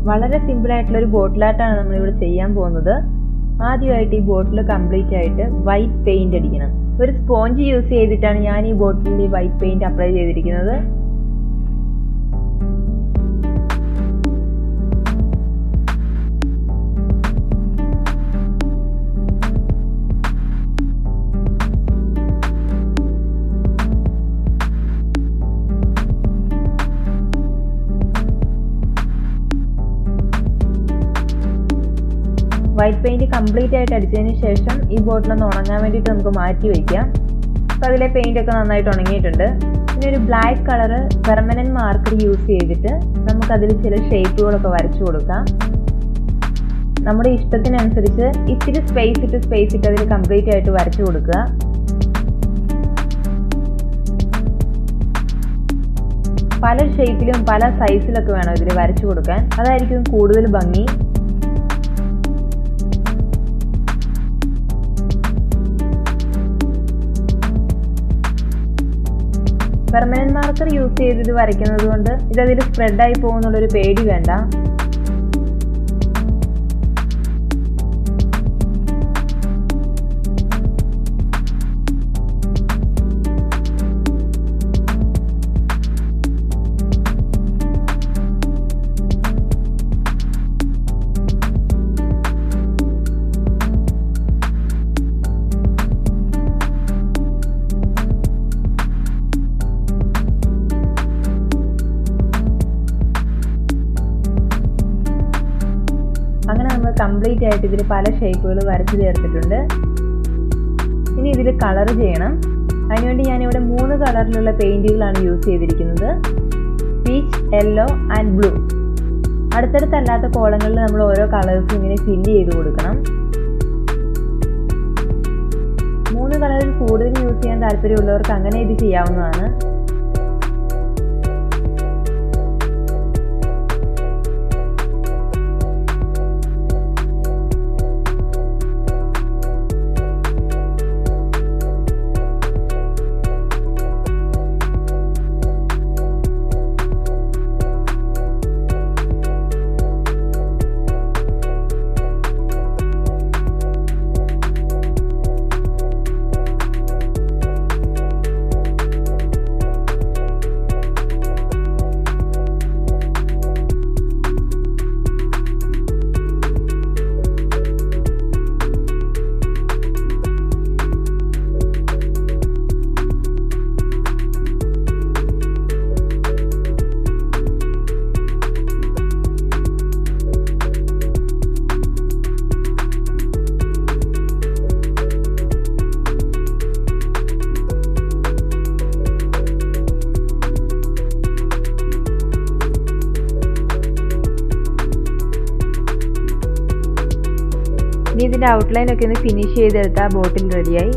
വളരെ സിമ്പിൾ ആയിട്ടുള്ള ഒരു ബോട്ടിൽ ആർട്ടാണ് നമ്മൾ ഇവിടെ ചെയ്യാൻ പോകുന്നത്. ആദ്യമായിട്ട് ഈ ബോട്ടിൽ കംപ്ലീറ്റ് ആയിട്ട് വൈറ്റ് പെയിന്റ് അടിക്കണം. ഒരു സ്പോഞ്ച് യൂസ് ചെയ്തിട്ടാണ് ഞാൻ ഈ ബോട്ടിലിൽ വൈറ്റ് പെയിന്റ് അപ്ലൈ ചെയ്തിരിക്കുന്നത്. വൈറ്റ് പെയിന്റ് കംപ്ലീറ്റ് ആയിട്ട് അടിച്ചതിന് ശേഷം ഈ ബോട്ടിലൊന്ന് ഉണങ്ങാൻ വേണ്ടിയിട്ട് നമുക്ക് മാറ്റി വയ്ക്കാം. അപ്പോൾ അതിലെ പെയിന്റ് ഒക്കെ നന്നായിട്ട് ഉണങ്ങിയിട്ടുണ്ട്. പിന്നെ ഒരു black colour permanent marker use ചെയ്തിട്ട് നമുക്കതിൽ ചില ഷേപ്പുകളൊക്കെ വരച്ചു കൊടുക്കാം. നമ്മുടെ ഇഷ്ടത്തിനനുസരിച്ച് ഇത്തിരി സ്പേസ് ഇട്ട് അതിൽ കംപ്ലീറ്റ് ആയിട്ട് വരച്ചു കൊടുക്കുക. പല ഷേപ്പിലും പല സൈസിലൊക്കെ വേണം ഇതിൽ വരച്ചു കൊടുക്കാൻ, അതായിരിക്കും കൂടുതൽ ഭംഗി. പെർമനന്റ് മാർക്കർ യൂസ് ചെയ്ത് ഇത് വരയ്ക്കുന്നത് കൊണ്ട് ഇതതിൽ സ്പ്രെഡായി പോകുന്നുള്ളൊരു പേടി വേണ്ട. അങ്ങനെ നമ്മൾ കംപ്ലീറ്റ് ആയിട്ട് ഇതിൽ പല ഷേപ്പുകൾ വരച്ച് ചേർത്തിട്ടുണ്ട്. ഇനി ഇതിൽ കളർ ചെയ്യണം. അതിനുവേണ്ടി ഞാനിവിടെ 3 കളറിലുള്ള പെയിന്റുകളാണ് യൂസ് ചെയ്തിരിക്കുന്നത്. Peach, yellow and blue. അടുത്തടുത്തല്ലാത്ത കോളങ്ങളിൽ നമ്മൾ ഓരോ കളേഴ്സും ഇങ്ങനെ ഫില്ല് ചെയ്ത് കൊടുക്കണം. 3 കളറിൽ കൂടുതൽ യൂസ് ചെയ്യാൻ താല്പര്യമുള്ളവർക്ക് അങ്ങനെ ഇത് ചെയ്യാവുന്നതാണ്. ഇനി ഇതിൻ്റെ ഔട്ട്ലൈൻ ഒക്കെ ഒന്ന് ഫിനിഷ് ചെയ്തെടുത്താൽ ബോട്ടിൽ റെഡിയായി.